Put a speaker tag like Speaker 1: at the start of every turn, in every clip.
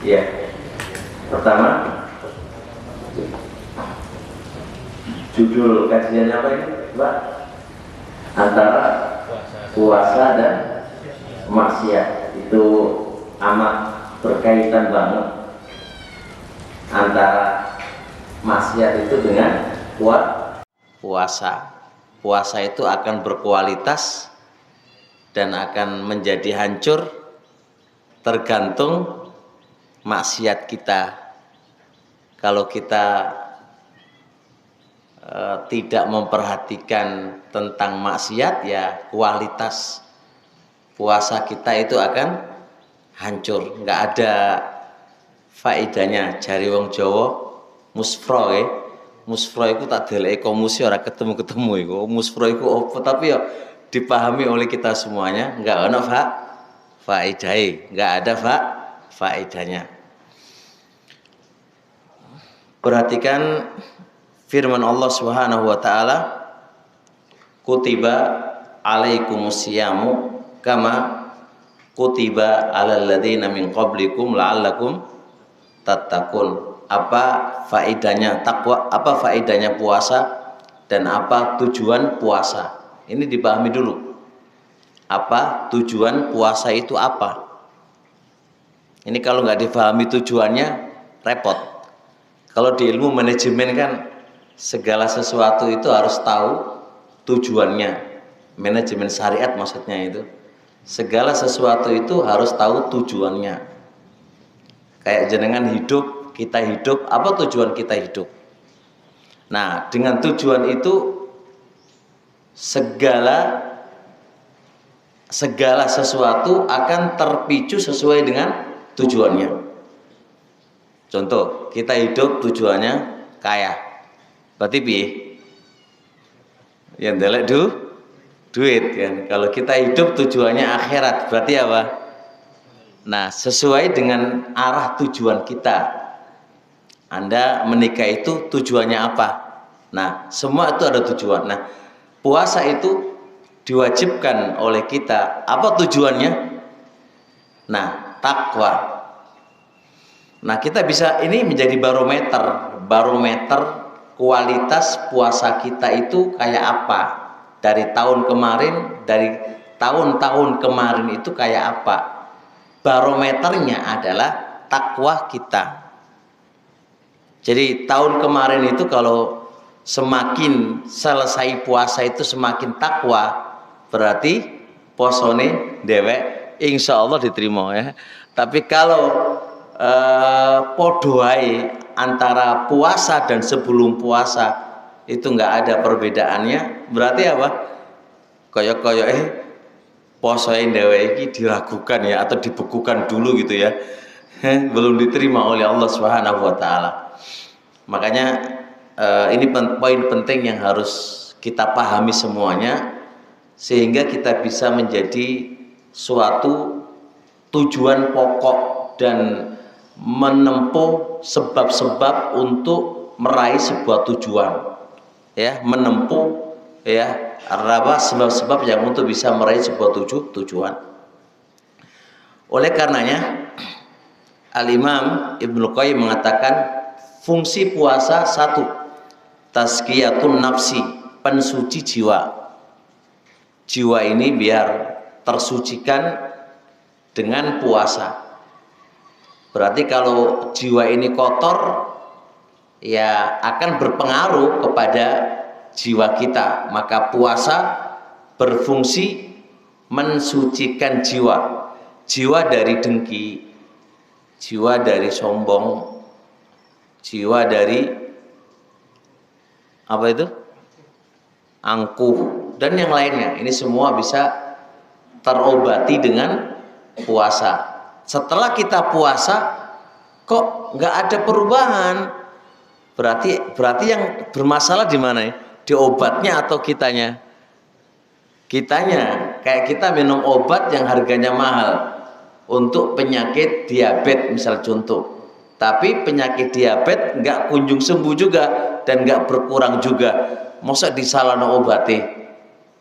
Speaker 1: Ya, pertama judul kajiannya apa ini, Mbak? Antara puasa dan maksiat. Itu amat berkaitan banget antara maksiat itu dengan puasa. Puasa itu akan berkualitas dan akan menjadi hancur tergantung maksiat kita. Kalau kita tidak memperhatikan tentang maksiat, ya kualitas puasa kita itu akan hancur, nggak ada faedahnya. Jari wong Jawa musfro, musfro itu tak deleke komusi ora ketemu iku. Musfro iku opo, tapi ya dipahami oleh kita semuanya, nggak ada faedahnya, nggak ada faedahnya. Perhatikan firman Allah Subhanahu wa taala, kutiba alaikumusyamu kama kutiba alal ladzina min qablikum la'allakum tattaqun. Apa faedahnya takwa, apa faedahnya puasa, dan apa tujuan puasa? Ini dipahami dulu. Apa tujuan puasa itu apa? Ini kalau nggak dipahami tujuannya repot. Kalau di ilmu manajemen kan segala sesuatu itu harus tahu tujuannya. Manajemen syariat maksudnya itu. Segala sesuatu itu harus tahu tujuannya. Kayak jenengan hidup, kita hidup, apa tujuan kita hidup? Nah, dengan tujuan itu segala sesuatu akan terpicu sesuai dengan tujuannya. Contoh, kita hidup tujuannya kaya. Berarti piye? Yang delek duit kan. Kalau kita hidup tujuannya akhirat, berarti apa? Nah, sesuai dengan arah tujuan kita. Anda menikah itu tujuannya apa? Nah, semua itu ada tujuan. Nah, puasa itu diwajibkan oleh kita. Apa tujuannya? Nah, takwa. Nah, kita bisa, ini menjadi barometer kualitas puasa kita itu kayak apa. Dari tahun-tahun kemarin itu kayak apa. Barometernya adalah takwa kita. Jadi tahun kemarin itu kalau semakin selesai puasa itu semakin takwa, berarti posone dewek insya Allah diterima ya. Tapi kalau podoai antara puasa dan sebelum puasa itu nggak ada perbedaannya, berarti apa? Koyok-koyok posoin dewe iki diragukan ya, atau dibekukan dulu gitu ya. Belum diterima oleh Allah Subhanahu wa taala. Makanya ini poin penting yang harus kita pahami semuanya, sehingga kita bisa menjadi suatu tujuan pokok dan menempuh sebab-sebab untuk meraih sebuah tujuan, ya, menempuh ya sebab-sebab yang untuk bisa meraih sebuah tujuan. Oleh karenanya Al-Imam Ibnu Qayyim mengatakan fungsi puasa satu, tazkiyatun nafsi, pensuci jiwa. Jiwa ini biar tersucikan dengan puasa. Berarti kalau jiwa ini kotor, ya akan berpengaruh kepada jiwa kita. Maka puasa berfungsi mensucikan jiwa. Jiwa dari dengki, jiwa dari sombong, jiwa dari apa itu? Angkuh dan yang lainnya. Ini semua bisa terobati dengan puasa. Setelah kita puasa kok nggak ada perubahan, berarti yang bermasalah di mana ya? Di obatnya atau kitanya? Kitanya. Kayak kita minum obat yang harganya mahal untuk penyakit diabetes misal contoh, tapi penyakit diabetes nggak kunjung sembuh juga dan nggak berkurang juga. Masa disalahno obate?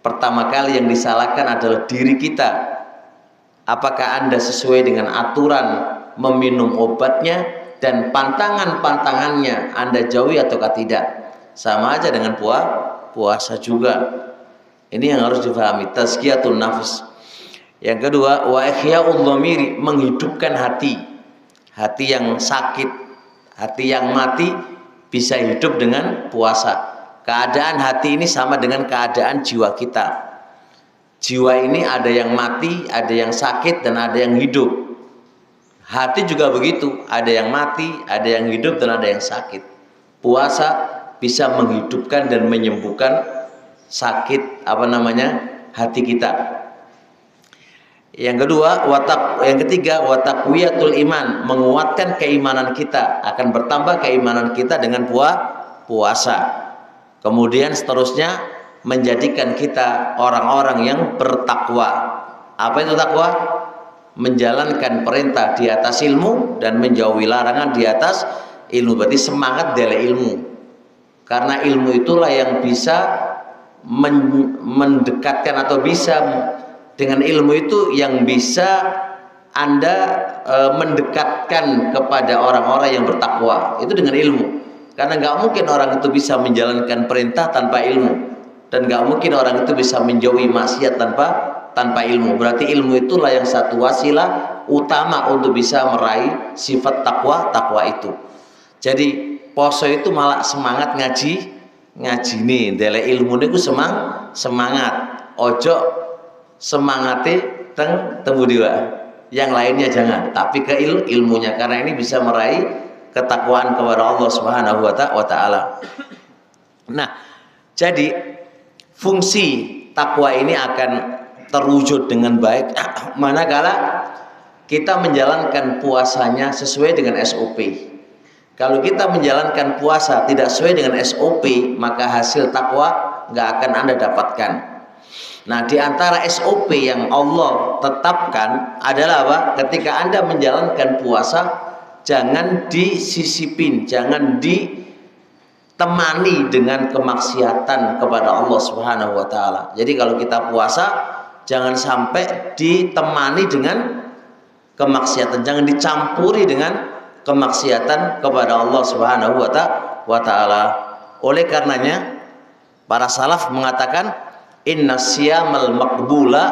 Speaker 1: Pertama kali yang disalahkan adalah diri kita. Apakah Anda sesuai dengan aturan meminum obatnya, dan pantangan-pantangannya Anda jauhi ataukah tidak. Sama aja dengan puasa juga. Ini yang harus difahami, tazkiyatun nafs. Yang kedua, wa ihya'ul dhamiri, menghidupkan hati. Hati yang sakit, hati yang mati bisa hidup dengan puasa. Keadaan hati ini sama dengan keadaan jiwa kita. Jiwa ini ada yang mati, ada yang sakit, dan ada yang hidup. Hati juga begitu, ada yang mati, ada yang hidup, dan ada yang sakit. Puasa bisa menghidupkan dan menyembuhkan sakit hati kita. Yang ketiga, wataqwiyatul iman, menguatkan keimanan kita, akan bertambah keimanan kita dengan puasa. Kemudian seterusnya, menjadikan kita orang-orang yang bertakwa. Apa itu takwa? Menjalankan perintah di atas ilmu dan menjauhi larangan di atas ilmu. Berarti semangat dari ilmu, karena ilmu itulah yang bisa mendekatkan, atau bisa dengan ilmu itu yang bisa Anda mendekatkan kepada orang-orang yang bertakwa. Itu dengan ilmu. Karena nggak mungkin orang itu bisa menjalankan perintah tanpa ilmu, dan nggak mungkin orang itu bisa menjauhi maksiat tanpa ilmu. Berarti ilmu itulah yang satu wasilah utama untuk bisa meraih sifat takwa itu. Jadi poso itu malah semangat ngaji nih, dele ilmu niku semangat. Ojo semangate temu diwa. Yang lainnya jangan, tapi ke ilmunya, karena ini bisa meraih ketakwaan kepada Allah Subhanahu wa taala. Nah, jadi fungsi takwa ini akan terwujud dengan baik manakala kita menjalankan puasanya sesuai dengan SOP. Kalau kita menjalankan puasa tidak sesuai dengan SOP, maka hasil takwa nggak akan Anda dapatkan. Nah, di antara SOP yang Allah tetapkan adalah apa? Ketika Anda menjalankan puasa, jangan disisipin, jangan ditemani dengan kemaksiatan kepada Allah Subhanahu wa taala. Jadi kalau kita puasa, jangan sampai ditemani dengan kemaksiatan, jangan dicampuri dengan kemaksiatan kepada Allah Subhanahu wa taala. Oleh karenanya para salaf mengatakan, inna siyamal maqbula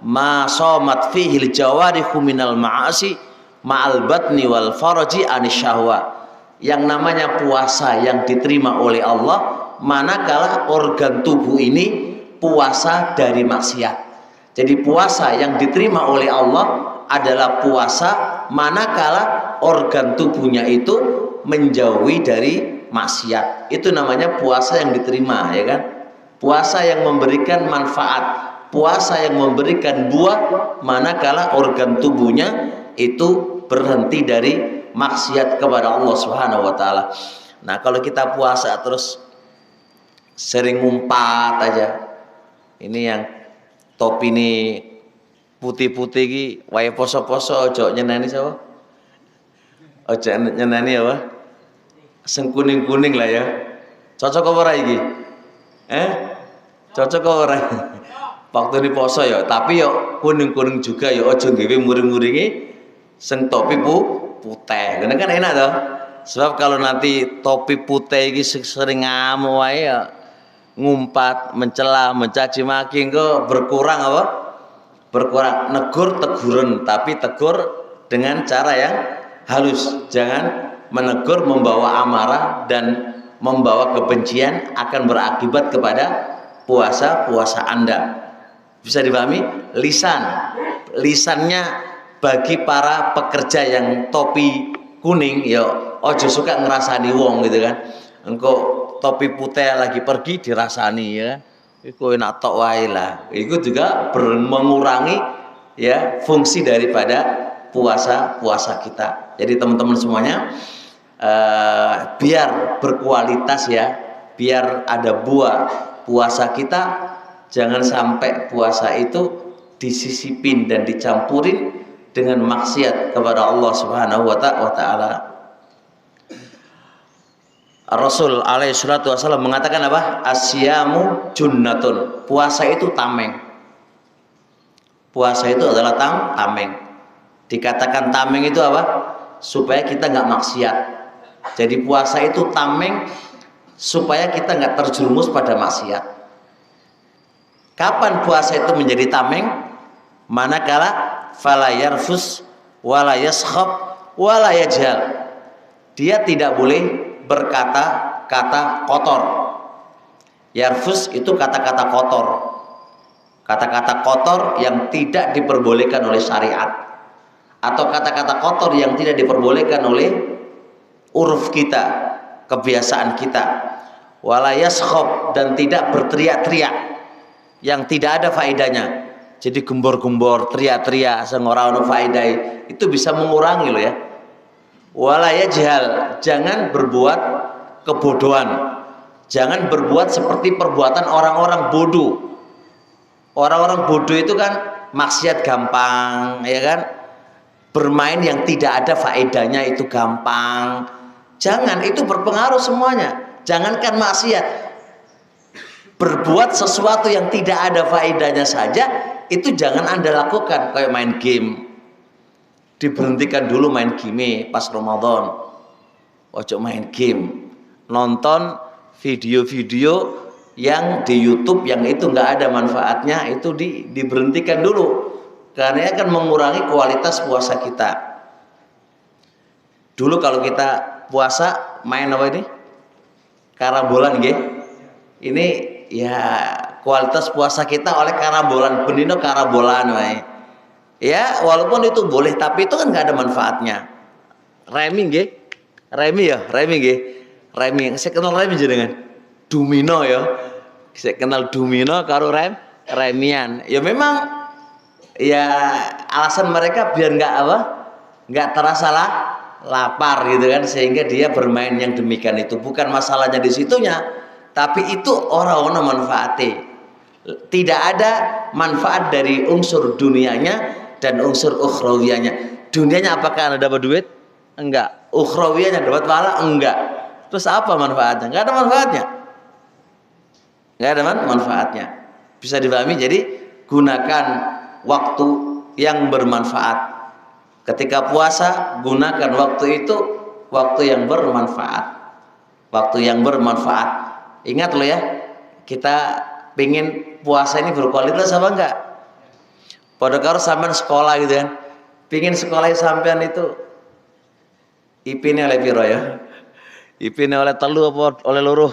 Speaker 1: ma shamat fihi al-jawarihu minal ma'asi ma'al batni wal faraji anisyahwa. Yang namanya puasa yang diterima oleh Allah manakala organ tubuh ini puasa dari maksiat. Jadi puasa yang diterima oleh Allah adalah puasa manakala organ tubuhnya itu menjauhi dari maksiat. Itu namanya puasa yang diterima, ya kan? Puasa yang memberikan manfaat, puasa yang memberikan buah manakala organ tubuhnya itu berhenti dari maksiat kepada Allah Subhanahu wa taala. Nah, kalau kita puasa terus sering ngumpat aja. Ini yang topi ini putih-putih iki wae poso-poso ojo nyeneni sapa? Ojo nyeneni apa? Sing kuning-kuning lah ya. Cocok apa ora iki? Cocok apa ora? Waktu di poso ya, tapi yo kuning-kuning juga ya, ojo ngewe muring-muringi sing topi putih. Karena kan enak toh. Sebab kalau nanti topi putih iki sering ngamuk wae ya, ngumpat, mencela, mencaci maki, engko berkurang apa? Berkurang. Negur teguran, tapi tegur dengan cara yang halus. Jangan menegur membawa amarah dan membawa kebencian, akan berakibat kepada puasa Anda. Bisa dipahami? Lisannya bagi para pekerja yang topi kuning, ya ojo suka ngerasani wong gitu kan. Engko topi putih lagi pergi dirasani, ya. Iku enak tok wae lah. Itu juga mengurangi ya fungsi daripada puasa kita. Jadi teman-teman semuanya, biar berkualitas ya, biar ada buah puasa kita. Jangan sampai puasa itu disisipin dan dicampurin dengan maksiat kepada Allah Subhanahu wa taala. Rasul alaihi salatu wasallam mengatakan apa? Asyamu junnatun. Puasa itu tameng. Puasa itu adalah tameng. Dikatakan tameng itu apa? Supaya kita nggak maksiat. Jadi puasa itu tameng supaya kita nggak terjerumus pada maksiat. Kapan puasa itu menjadi tameng? Manakala fala yarfus wala yaskhab wala yajhal. Dia tidak boleh berkata-kata kotor. Yarfus itu kata-kata kotor. Kata-kata kotor yang tidak diperbolehkan oleh syariat. Atau kata-kata kotor yang tidak diperbolehkan oleh uruf kita, kebiasaan kita. Wala yaskhab, dan tidak berteriak-teriak yang tidak ada faedahnya. Jadi gembor-gembor, teriak-teriak sing ora ono faedah, itu bisa mengurangi loh ya. Wala yajhal, jangan berbuat kebodohan. Jangan berbuat seperti perbuatan orang-orang bodoh. Orang-orang bodoh itu kan maksiat gampang, ya kan? Bermain yang tidak ada faedahnya itu gampang. Jangan, itu berpengaruh semuanya. Jangankan maksiat, berbuat sesuatu yang tidak ada faedahnya saja itu jangan Anda lakukan. Kayak main game, diberhentikan dulu main game pas Ramadan. Ojo main game. Nonton video-video yang di YouTube yang itu nggak ada manfaatnya, itu diberhentikan dulu. Karena akan mengurangi kualitas puasa kita. Dulu kalau kita puasa main apa ini? Karambolan nggih. Ini ya kualitas puasa kita oleh karambolan, benino karambolan wae. Ya, walaupun itu boleh tapi itu kan nggak ada manfaatnya. Remi nggih. Remi ya, remi nggih. Remi, saya kenal remi jenengan. Domino ya. Saya kenal domino karo remian. Ya memang ya alasan mereka biar nggak terasa lapar gitu kan, sehingga dia bermain yang demikian. Itu bukan masalahnya di situnya, tapi itu orang-orang manfaatnya. Tidak ada manfaat dari unsur dunianya dan unsur ukhrawiyanya. Dunianya apakah Anda dapat duit? Enggak. Ukhrawiyanya dapat pahala? Enggak. Terus apa manfaatnya? Enggak ada manfaatnya. Enggak ada manfaatnya. Bisa dipahami? Jadi gunakan waktu yang bermanfaat. Ketika puasa, gunakan waktu itu waktu yang bermanfaat. Waktu yang bermanfaat. Ingat loh ya, kita pengen puasa ini berkualitas apa enggak? Pada karo sampean sekolah gitu kan, pengen sekolah sampean itu IP-nya oleh piro ya? IP-nya oleh telu apa oleh luruh?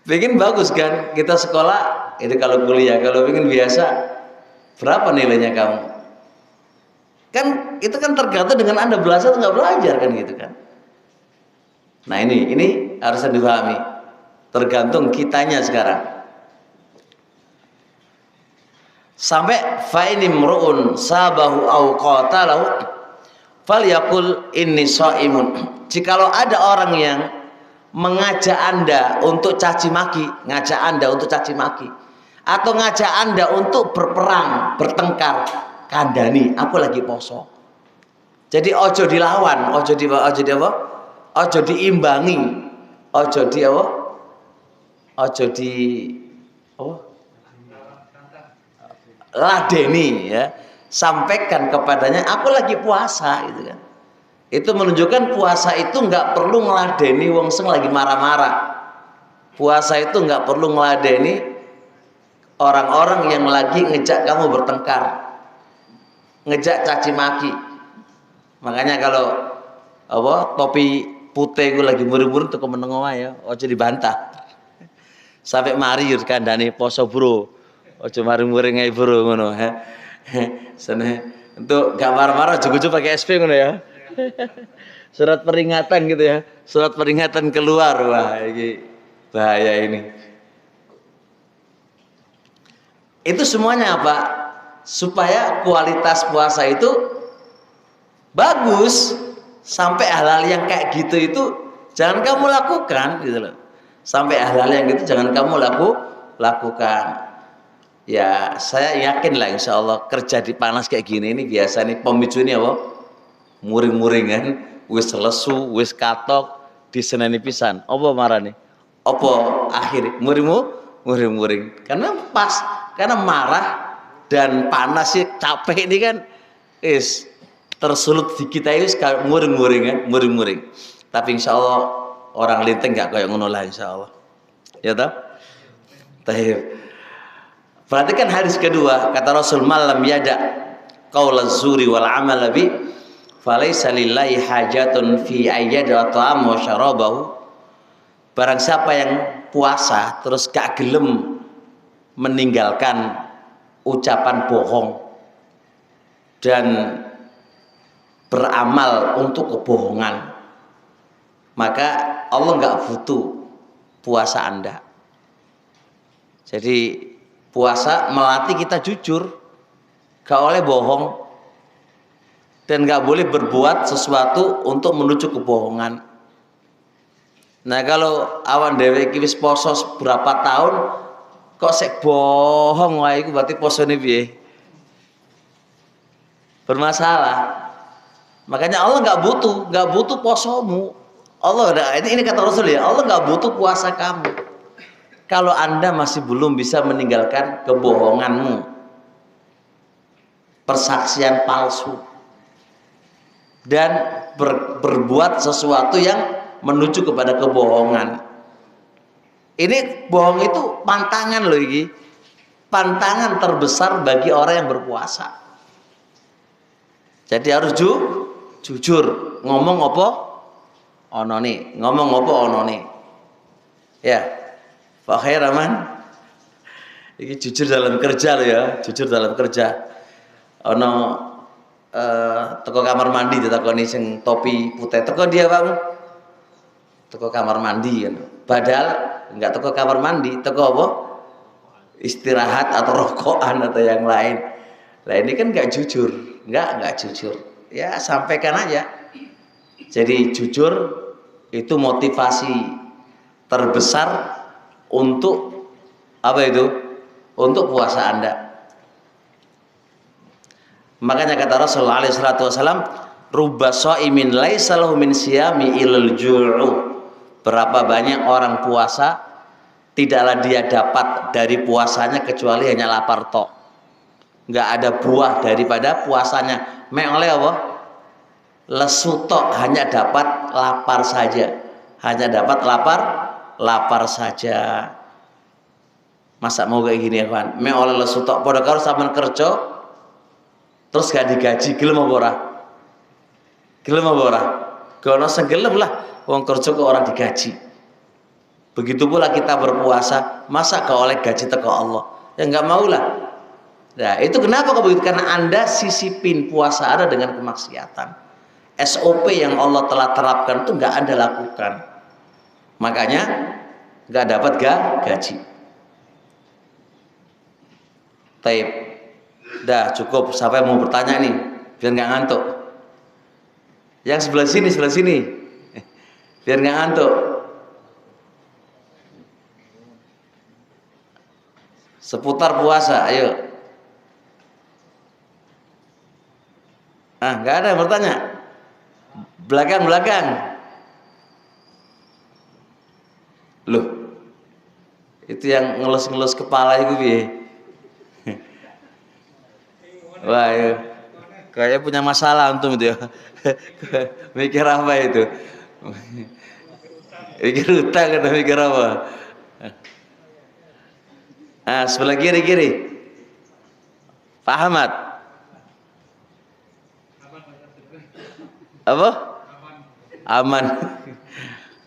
Speaker 1: Pengen bagus kan kita sekolah, itu kalau kuliah. Kalau pengen biasa, berapa nilainya kamu? Kan itu kan tergantung dengan Anda belajar atau nggak belajar kan gitu kan. Nah ini harus dipahami. Tergantung kitanya sekarang. Sampai fa'ini mru'un sabahu au qatalahu falyaqul inni shaimun. Jikalau ada orang yang mengajak Anda untuk caci maki, ngajak Anda untuk caci maki, atau ngajak Anda untuk berperang, bertengkar, kandani, aku lagi poso. Jadi ojo dilawan, ojo diimbangi, ladeni ya. Sampaikan kepadanya aku lagi puasa gitu kan. Itu menunjukkan puasa itu nggak perlu ngeladeni wong sing lagi marah-marah. Puasa itu nggak perlu ngeladeni orang-orang yang lagi ngejak kamu bertengkar, ngejak caci maki. Makanya kalau topi putih gue lagi muri-muri tuh kemeneng ya, ojo dibantah. Sampai mari kandhane poso bro, ojo mari-muri ngai bro ngono ha. Sana untuk gak marah-marah jugu-jugu pakai SP ngono ya. Surat peringatan gitu ya, surat peringatan keluar. Wah ini bahaya ini. Itu semuanya apa? Supaya kualitas puasa itu bagus. Sampai hal-hal yang kayak gitu itu jangan kamu lakukan gitu loh. Sampai hal-hal yang gitu jangan kamu lakukan. Ya saya yakin lah insya Allah kerja di panas kayak gini ini biasa nih pemicu ini apa? Muring-muringan, wis lesu, wis katok, diseneni pisan. Apa marane? Apa akhir muring-muring. Karena marah dan panas sih capek ini kan is tersulut di kita itu muring-muring kan, muring-muring. Tapi insya Allah orang linteng nggak kayak ngono lah insya Allah. Ya toh? Taib. Perhatikan hadis kedua, kata Rasul malam yada qaulaz zuri wal amal bi falaisa lillahi hajatun fi ayyada ta'am wa syarabahu. Barang siapa yang puasa terus gak gelem meninggalkan ucapan bohong dan beramal untuk kebohongan, maka Allah nggak butuh puasa Anda. Jadi puasa melatih kita jujur, gak oleh bohong, dan gak boleh berbuat sesuatu untuk menuju kebohongan. Nah kalau awan dewe iki wis poso berapa tahun kok sek bohong, wah itu berarti posone piye? Bermasalah. Makanya Allah nggak butuh posomu. Allah ini kata Rasul ya, Allah nggak butuh puasa kamu. Kalau Anda masih belum bisa meninggalkan kebohonganmu, persaksian palsu, dan berbuat sesuatu yang menuju kepada kebohongan. Ini bohong itu pantangan loh ini, pantangan terbesar bagi orang yang berpuasa. Jadi harus jujur, ngomong apa ono nih, ngomong apa ono nih. Ya, Pak Khairaman, ini jujur dalam kerja loh ya, jujur dalam kerja. Ono teko kamar mandi ditakoni sing topi putih, teko dia Pak, teko kamar mandi kan. Padahal enggak teko kamar mandi, teko apa? Istirahat atau rokokan atau yang lain. Nah ini kan enggak jujur, enggak jujur. Ya sampaikan aja. Jadi jujur itu motivasi terbesar untuk apa itu? Untuk puasa Anda. Makanya kata Rasulullah SAW, rubba shaimin laisa lahu min siyami ilal ju'u. Berapa banyak orang puasa tidaklah dia dapat dari puasanya kecuali hanya lapar tok. Enggak ada buah daripada puasanya. Mek oleh apa? Lesu tok, hanya dapat lapar saja. Hanya dapat lapar saja. Masa mau kayak gini ya kawan? Mek oleh lesu tok padha karo sampean kerja terus gak digaji, gelem apa ora? Gelem apa ora? Gono sing gelem lah, wong kerja kok orang digaji. Begitu pula kita berpuasa, masa gak oleh gaji teko Allah? Ya enggak mau lah. Nah, itu kenapa kok begitu? Karena Anda sisipin puasa Anda dengan kemaksiatan. SOP yang Allah telah terapkan itu enggak Anda lakukan. Makanya enggak dapat gaji. Taib. Dah cukup, siapa yang mau bertanya nih biar nggak ngantuk. Yang sebelah sini biar nggak ngantuk. Seputar puasa, ayo. Nggak ada yang bertanya. Belakang. Loh, itu yang ngelus-ngelus kepala itu piye? Wah, ya. Kayaknya punya masalah antum itu ya. Mikir apa itu? Mikir utang atau mikir apa? Sebelah kiri. Pak Ahmad. Apa? Aman.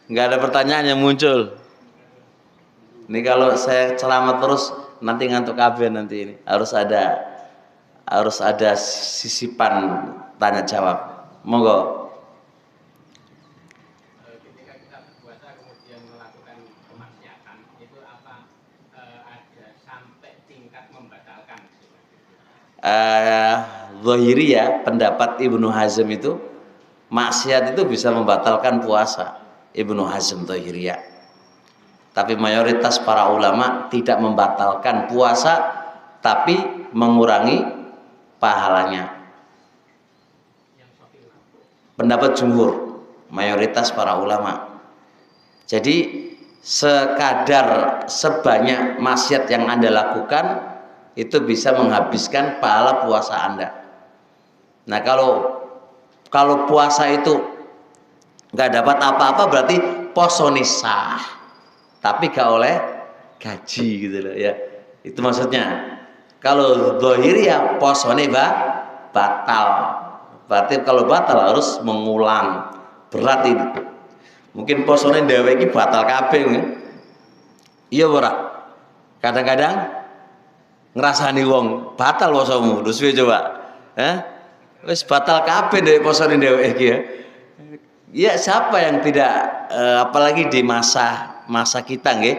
Speaker 1: Nggak ada pertanyaan yang muncul. Ini kalau saya ceramah terus nanti ngantuk kabeh nanti ini. Harus ada sisipan tanya jawab. Monggo.
Speaker 2: Ketika kita berpuasa kemudian melakukan kemaksiatan, itu apa ada sampai tingkat membatalkan?
Speaker 1: Zahiriyah, pendapat Ibnu Hazm itu maksiat itu bisa membatalkan puasa. Ibnu Hazm Zahiriyah. Tapi mayoritas para ulama tidak membatalkan puasa, tapi mengurangi pahalanya. Pendapat jumhur, mayoritas para ulama. Jadi sekadar sebanyak maksiat yang Anda lakukan itu bisa menghabiskan pahala puasa Anda. Nah, kalau puasa itu nggak dapat apa-apa berarti posone sah, tapi gak oleh gaji gitu loh ya. Itu maksudnya. Kalau zahir ya posone batal. Berarti kalau batal harus mengulang. Berat itu. Mungkin posone dhewe iki batal kabeh. Iya ora? Kadang-kadang ngrasani wong batal posomu. Terus piye coba? Hah? Wis batal kabeh ndek posone dhewe iki ya. Ya siapa yang tidak apalagi di masa kita nggih.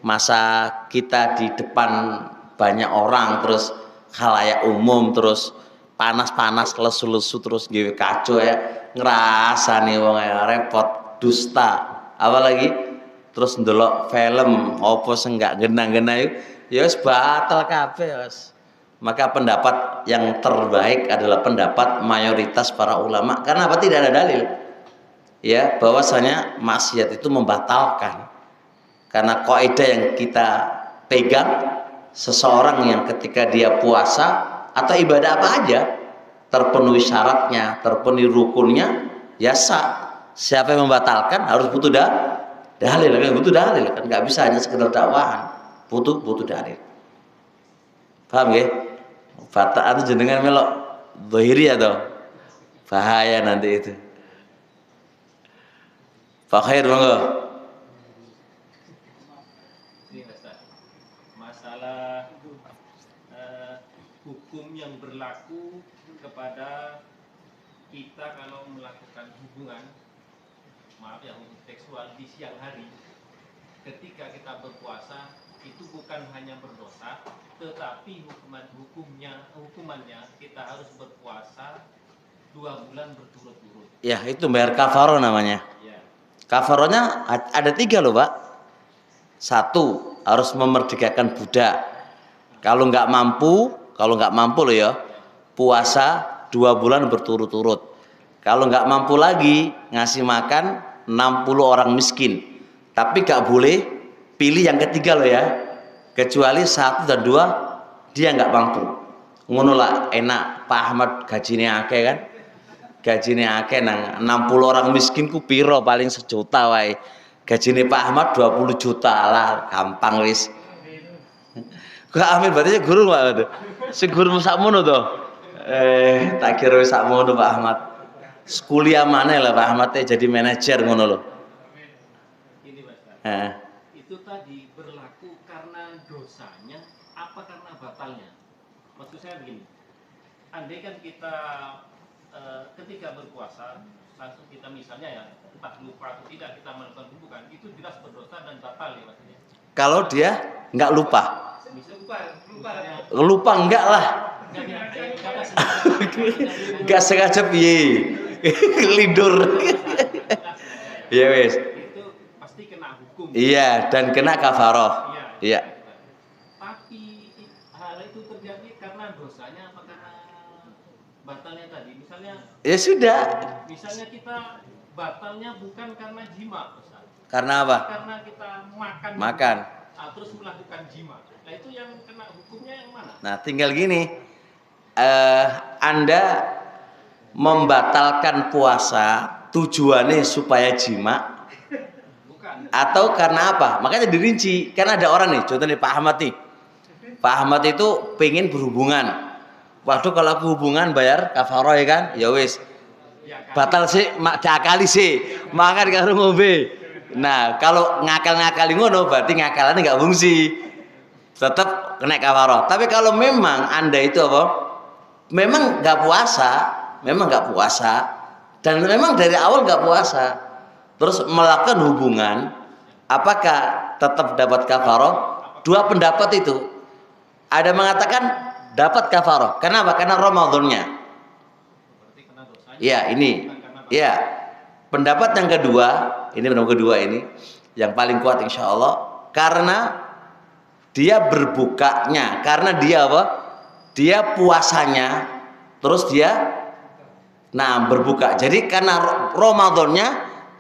Speaker 1: Masa kita di depan banyak orang terus khalayak umum terus panas-panas lesu-lesu terus ngewe kacau ya ngerasani wong ya repot dusta apalagi terus ndelok film apa sing enggak genah-genah ya wis batal kabeh wis. Maka pendapat yang terbaik adalah pendapat mayoritas para ulama karena apa tidak ada dalil ya bahwasanya maksiat itu membatalkan. Karena kaidah yang kita pegang seseorang yang ketika dia puasa atau ibadah apa aja terpenuhi syaratnya, terpenuhi rukunnya, ya sah. Siapa yang membatalkan harus butuh dalil, kan butuh dalil kan nggak bisa hanya sekedar dakwahan, butuh dalil. Paham ya? Batal itu jenengan melok zahiri atau bahaya nanti itu. Pak Khair monggo.
Speaker 2: Masalah hukum yang berlaku kepada kita kalau melakukan hubungan, maaf ya, hubungan seksual di siang hari ketika kita berpuasa itu bukan hanya berdosa, tetapi hukumannya kita harus berpuasa 2 bulan berturut-turut.
Speaker 1: Ya itu bayar kafaro namanya.
Speaker 2: Ya.
Speaker 1: Kafaronya ada 3 loh Pak. 1 harus memerdekakan budak. Kalau nggak mampu loh ya, puasa 2 bulan berturut-turut. Kalau nggak mampu lagi ngasih makan 60 orang miskin. Tapi nggak boleh pilih yang ketiga loh ya. Kecuali 1 dan 2 dia nggak mampu. Ngono lah enak Pak Ahmad gajinya akeh kan. Gajinya akeh nang 60 orang miskin ku piro paling 1 juta wae. Gajine Pak Ahmad 20 juta lah, gampang wis. Kok amin berarti guru Pak. Sing guru sakmono to. Tak kira wis sakmono Pak Ahmad. Kuliah mana lah Pak Ahmad jadi manajer ngono lho.
Speaker 2: Ini Mas. Itu tadi berlaku karena dosanya apa karena batalnya? Maksud saya begini. Andai kan kita ketika berpuasa langsung kita misalnya ya entah lupa atau tidak kita melakukan hubungan itu jelas berdosa dan batal ya maksudnya.
Speaker 1: Kalau dia nggak lupa. Lupa enggak lah. Enggak sengaja piye. Lindur. Iya wes.
Speaker 2: Itu pasti kena hukum.
Speaker 1: Iya dan kena kafaroh. Iya.
Speaker 2: Tapi hal itu terjadi karena dosanya apa karena batalnya tadi? Misalnya.
Speaker 1: Ya sudah.
Speaker 2: Misalnya kita batalnya bukan karena jima, Ustaz.
Speaker 1: Karena apa?
Speaker 2: Karena kita
Speaker 1: makan.
Speaker 2: Terus melakukan jima. Nah itu yang kena hukumnya yang mana?
Speaker 1: Nah tinggal gini. Anda membatalkan puasa tujuannya supaya jima.
Speaker 2: Bukan.
Speaker 1: Atau karena apa? Makanya dirinci. Kan ada orang nih, contohnya Pak Ahmad nih. Pak Ahmad itu pengen berhubungan. Waduh kalau aku hubungan bayar kafaroh ya kan? Ya wis. Batal sih, diakali sih. Makan karo ngombe. Nah, kalau ngakal-ngakali ngono berarti ngakalannya nggak fungsi. Tetap kena kafaroh. Tapi kalau memang Anda itu apa? Memang nggak puasa, dan memang dari awal nggak puasa, terus melakukan hubungan, apakah tetap dapat kafaroh? 2 pendapat itu. Ada mengatakan dapat kafaroh. Kenapa? Karena Ramadannya. Ya ini, ya pendapat yang kedua, ini yang paling kuat insya Allah, karena dia berbukanya, karena dia apa? Dia puasanya, terus dia berbuka. Jadi karena Ramadannya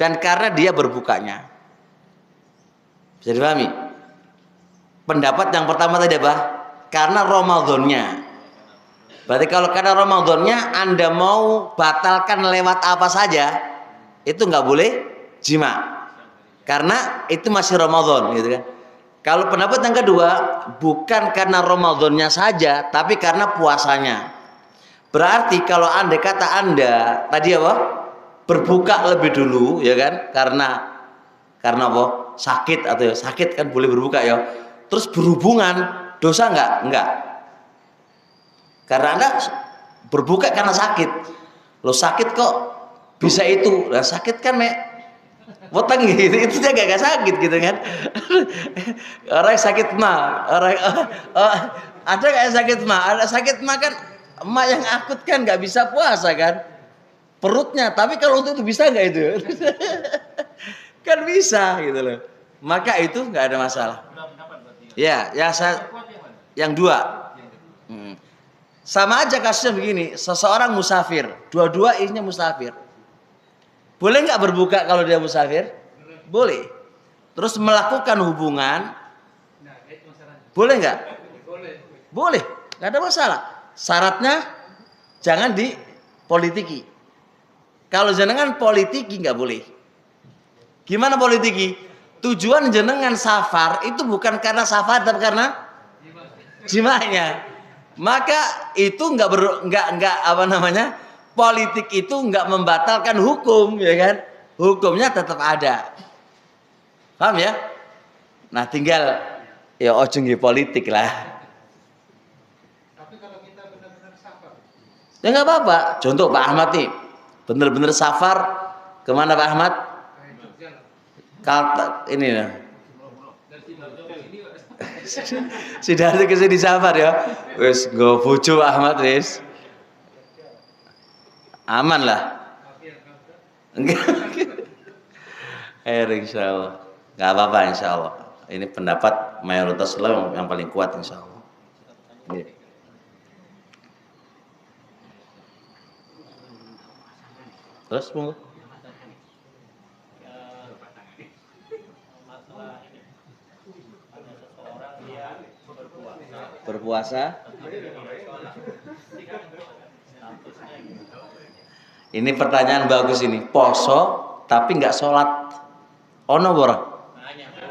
Speaker 1: dan karena dia berbukanya. Bisa dipahami? Pendapat yang pertama tadi apa? Karena Ramadannya. Berarti kalau karena Ramadannya Anda mau batalkan lewat apa saja, itu nggak boleh jima. Karena itu masih Ramadan, gitu kan. Kalau pendapat yang kedua, bukan karena Ramadannya saja, tapi karena puasanya. Berarti kalau andai kata Anda tadi apa? Berbuka lebih dulu, ya kan? Karena apa? Sakit atau sakit kan boleh berbuka ya. Terus berhubungan, dosa nggak? Enggak. Karena Anda berbuka karena sakit. Lo sakit kok bisa itu? Lah sakit kan, Weteng gitu, itu dia gak sakit gitu kan. Orang sakit mah, ada gak sakit mah? Ada sakit mah kan, emak yang akut kan nggak bisa puasa kan, perutnya. Tapi kalau untuk itu bisa nggak itu? Kan bisa gitu loh. Maka itu nggak ada masalah. Ya, yang dua. Sama aja kasusnya begini, seseorang musafir, dua-dua isinya musafir. Boleh nggak berbuka kalau dia musafir? Boleh. Terus melakukan hubungan, boleh nggak? Boleh, nggak ada masalah. Syaratnya jangan dipolitiki. Kalau jenengan politiki nggak boleh. Gimana politiki? Tujuan jenengan safar itu bukan karena safar, tapi karena jimanya. Maka itu nggak apa namanya? Politik itu nggak membatalkan hukum, ya kan? Hukumnya tetap ada. Paham ya? Nah, tinggal ya ojo nggih politik lah.
Speaker 3: Tapi kalau kita benar-benar safar,
Speaker 1: Ya nggak apa-apa. Contoh Pak Ahmad nih, bener-bener safar kemana Pak Ahmad? Kalta ini ya. Sidarto kesini safar ya. Wes nggo bojo Pak Ahmad wes. Aman lah. Insyaallah. Nggak apa-apa insyaallah. Ini pendapat mayoritas ulama yang paling kuat insyaallah. Terus monggo. Berpuasa. Ini pertanyaan bagus ini. Poso tapi nggak sholat. Ono bora?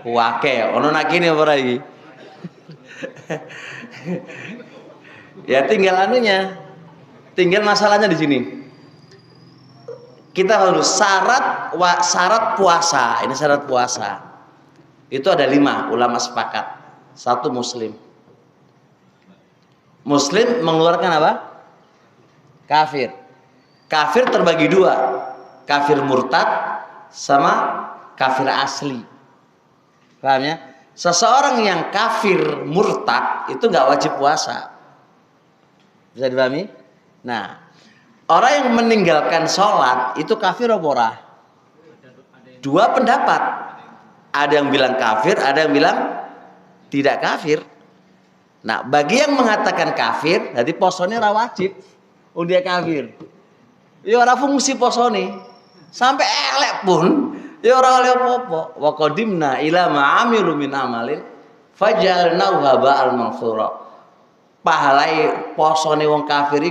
Speaker 1: Wake. Ono nakini bora iki. Ya tinggal anunya. Tinggal masalahnya di sini. Kita harus syarat puasa. Ini syarat puasa. Itu ada 5 ulama sepakat. 1 muslim. Muslim mengeluarkan apa? Kafir. Kafir terbagi 2. Kafir murtad sama kafir asli. Paham ya? Seseorang yang kafir murtad itu nggak wajib puasa. Bisa dipahami? Nah, orang yang meninggalkan sholat itu kafir apa ora? 2 pendapat. Ada yang bilang kafir, ada yang bilang tidak kafir. Nah, bagi yang mengatakan kafir, jadi posone ora wajib. Dia kafir. Ya ora fungsi posone. Sampai elek pun ya ora oleh apa-apa. Wa qadimna ila ma amilu min amalin fajalnahu haba'al mansura. Pahalai posone wong kafir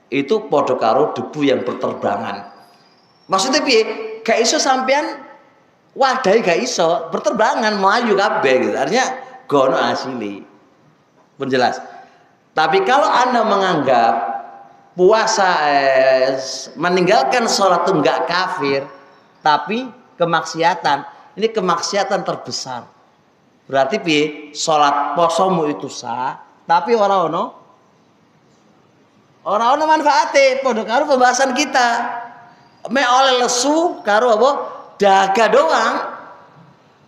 Speaker 1: itu padha karo debu yang berterbangan. Maksudnya piye? Gak iso sampean wadahi, gak iso berterbangan melayu kabeh gitu. Artinya gono asli. Penjelas. Tapi kalau Anda menganggap puasa meninggalkan sholat itu enggak kafir, tapi kemaksiatan. Ini kemaksiatan terbesar. Berarti piye? Sholat posomu itu sah, tapi ora ono manfaate. Padha karo pembahasan kita. Me oleh lesu karo apa? Dahaga doang.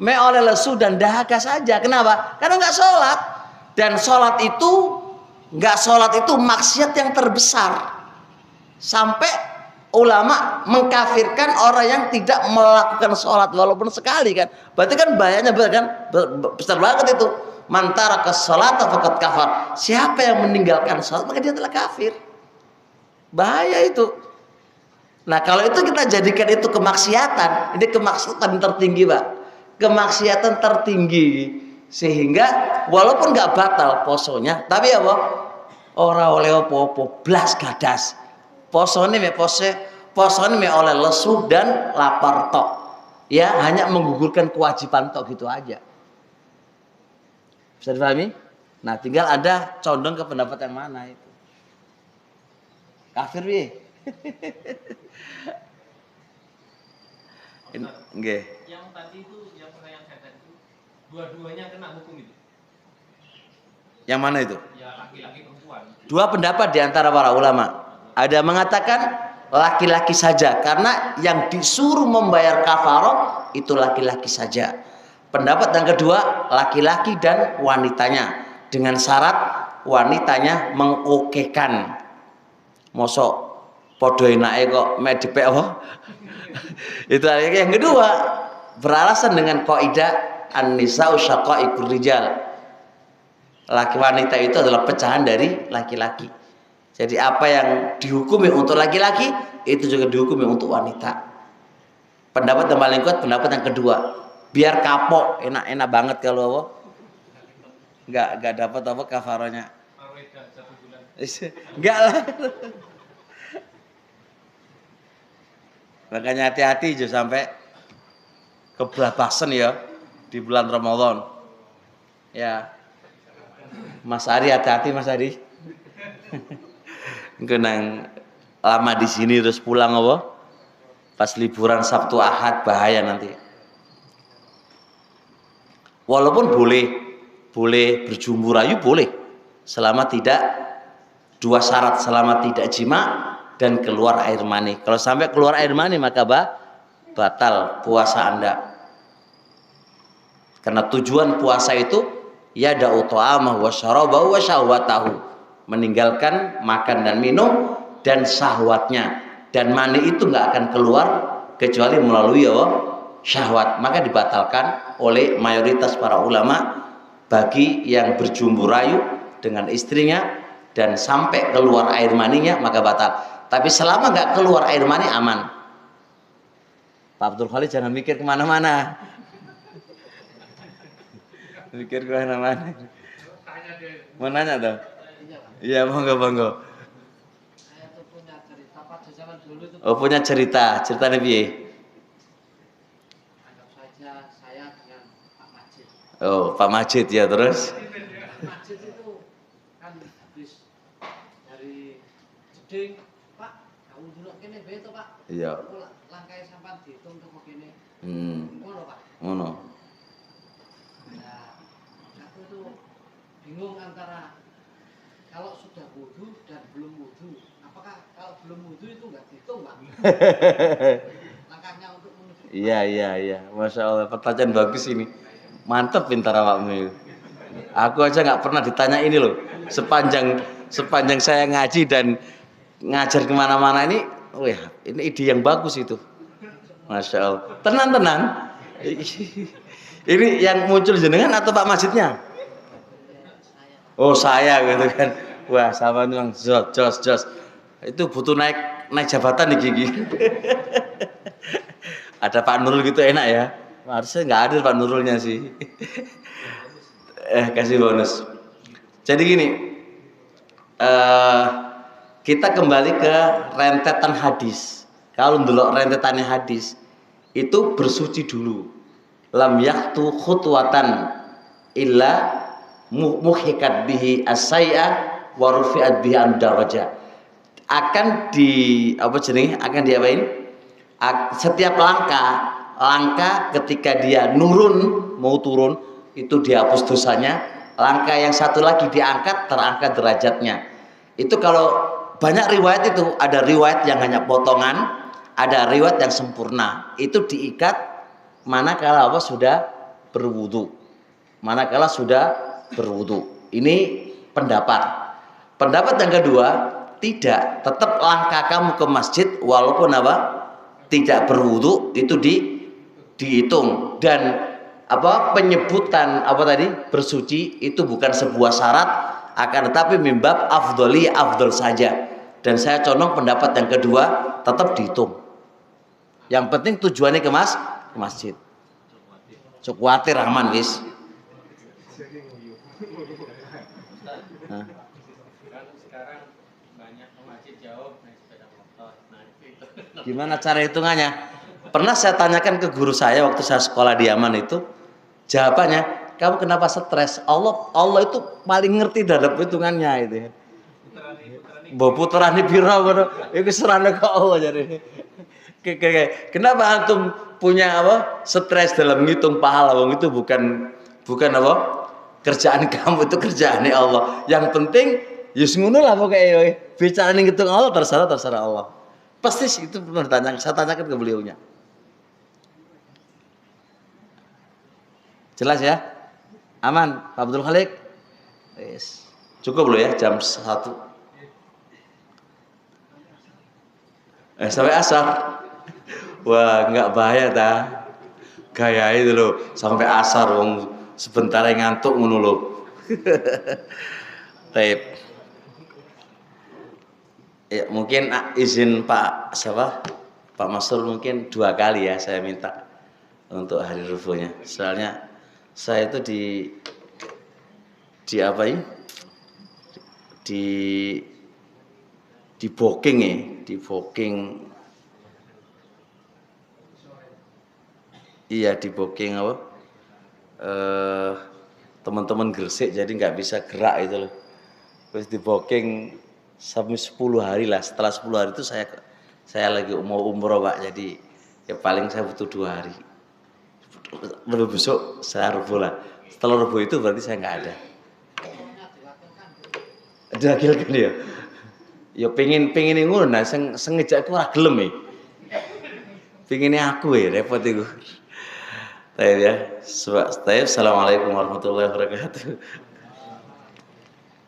Speaker 1: Me oleh lesu dan dahaga saja. Kenapa? Karena enggak sholat. Dan sholat itu maksiat yang terbesar. Sampai ulama mengkafirkan orang yang tidak melakukan sholat walaupun sekali kan. Berarti kan bahayanya besar banget itu. Man taraka sholata faqad kafar. Siapa yang meninggalkan sholat maka dia telah kafir. Bahaya itu. Nah kalau itu kita jadikan itu kemaksiatan. Ini kemaksiatan tertinggi Pak. Kemaksiatan tertinggi. Sehingga walaupun nggak batal posonya, tapi apa? ora oleh apa-apa, blas gadas. Posone me oleh lesu dan lapar tok. Ya, hanya menggugurkan kewajiban tok gitu aja. Bisa dipahami? Nah, tinggal Anda condong ke pendapat yang mana itu. Kafir piye? Nggih.
Speaker 2: Yang tadi itu, yang pertanyaan saya tadi itu, dua-duanya kena hukum itu.
Speaker 1: Yang mana itu?
Speaker 2: Ya laki-laki perempuan.
Speaker 1: Dua pendapat di antara para ulama. Ada mengatakan laki-laki saja karena yang disuruh membayar kafarah itu laki-laki saja. Pendapat yang kedua laki-laki dan wanitanya dengan syarat wanitanya mengokekan. Mosok podo enake kok medipek apa? Itu yang kedua beralasan dengan kaidah an-nisa'u syaqaiqur rijal. Laki wanita itu adalah pecahan dari laki-laki. Jadi apa yang dihukumi untuk laki-laki itu juga dihukumi untuk wanita. Pendapat yang paling kuat pendapat yang kedua. Biar kapok, enak-enak banget kalau nggak dapat apa kafaranya.
Speaker 2: Arweda 1 bulan.
Speaker 1: Enggak lah. Makanya hati-hati jangan sampai kebablasan ya di bulan Ramadan. Ya. Mas Ari hati-hati Mas Ari. Kenang lama di sini terus pulang apa? Pas liburan Sabtu Ahad bahaya nanti. Walaupun boleh berjumbu rayu boleh selama tidak dua syarat, selama tidak jima dan keluar air mani. Kalau sampai keluar air mani maka batal puasa Anda. Karena tujuan puasa itu yada'u ta'amahu wa syarabahu wa syahwatahu, meninggalkan makan dan minum dan syahwatnya, dan mani itu nggak akan keluar kecuali melalui syahwat. Maka dibatalkan oleh mayoritas para ulama bagi yang berjumbu rayu dengan istrinya dan sampai keluar air maninya maka batal. Tapi selama nggak keluar air mani aman. Pak Abdul Khalid jangan mikir kemana-mana. Mikir kemana-mana. Mau nanya tuh? Iya, monggo.
Speaker 3: Saya tuh punya cerita pada zaman dulu itu.
Speaker 1: Oh, punya cerita piye?
Speaker 3: Anggap saja saya dengan Pak Majid.
Speaker 1: Oh, Pak Majid ya terus.
Speaker 3: Pak Majid itu kan habis dari Jeding, Pak, kamu dulu kene bae to, Pak.
Speaker 1: Iya.
Speaker 3: Langkai sampean dihitung toko kene. Ngono, Pak.
Speaker 1: Ngono.
Speaker 3: Nah, aku tuh bingung antara kalau sudah wudu dan belum wudu. Apakah kalau belum wudu itu nggak dihitung, Pak? Langkahnya untuk menuju.
Speaker 1: Iya. Masya Allah, pertanyaan bagus ini. Mantep pintar awakmu. Aku aja nggak pernah ditanya ini loh. Sepanjang saya ngaji dan ngajar kemana-mana ini, wah, ini ide yang bagus itu. Masya Allah. Tenang. Ini yang muncul jenengan atau Pak Masjidnya? Oh saya gitu kan. Wah sama tuh jos. Itu butuh naik jabatan nih gigi. Ada Pak Nurul gitu enak ya. Harusnya nggak ada Pak Nurulnya sih. Kasih bonus. Jadi gini, kita kembali ke rentetan hadis. Kalau ndelok rentetannya hadis, itu bersuci dulu. Lam yaktu khutwatan illa muhikat bihi as-say'a wa rufi'at bihi ad-darajah. Akan diapain? Setiap langkah ketika dia mau turun itu dihapus dosanya. Langkah yang satu lagi diangkat, terangkat derajatnya. Itu kalau banyak riwayat itu, ada riwayat yang hanya potongan, ada riwayat yang sempurna. Itu diikat manakala sudah berwudu. Ini pendapat yang kedua, tidak, tetap langkah kamu ke masjid walaupun tidak berwudu itu dihitung. Dan penyebutan bersuci itu bukan sebuah syarat, akan tetapi mimbab afdol saja. Dan saya condong pendapat yang kedua, tetap dihitung. Yang penting tujuannya ke masjid. Cuk kuatir aman wis. Gimana cara hitungannya? Pernah saya tanyakan ke guru saya waktu saya sekolah di Yaman itu, jawabannya, kamu kenapa stres? Allah itu paling ngerti terhadap hitungannya itu. Mbok puterane pira ngono, iku serane ke Allah jadi. Kenapa antum punya apa? Stres dalam ngitung pahala, wong itu bukan apa? Kerjaan kamu, itu kerjaannya Allah. Yang penting ya ngono lah pokoknya. Bicara ngitung Allah terserah Allah. Pasti itu pernah ditanya, saya tanyakan ke beliaunya. Jelas ya? Aman, Pak Abdul Khalik? Yes. Cukup loh ya jam 1. Sampai asar. Wah, nggak bahaya dah. Gaya itu loh, sampai asar wong sebentar ngantuk ngono loh. Taib. Ya, mungkin izin Pak Pak Masrur mungkin 2 kali ya saya minta untuk hari rubuhnya. Soalnya saya itu di apa ini? Di booking ya, di booking. Iya, di booking apa? Teman-teman Gresik jadi nggak bisa gerak itu loh. Terus di booking sampai 10 hari lah. Setelah 10 hari itu saya lagi mau umroh Pak. Jadi ya paling saya butuh 2 hari. Lebih besok saya rubuh lah. Setelah rubuh itu berarti saya nggak ada. Dilakilkan ya. Ya pengen ngono nah sengejak aku ora gelem ya. Pengennya aku ya repot itu. Taib ya. Assalamualaikum warahmatullahi wabarakatuh.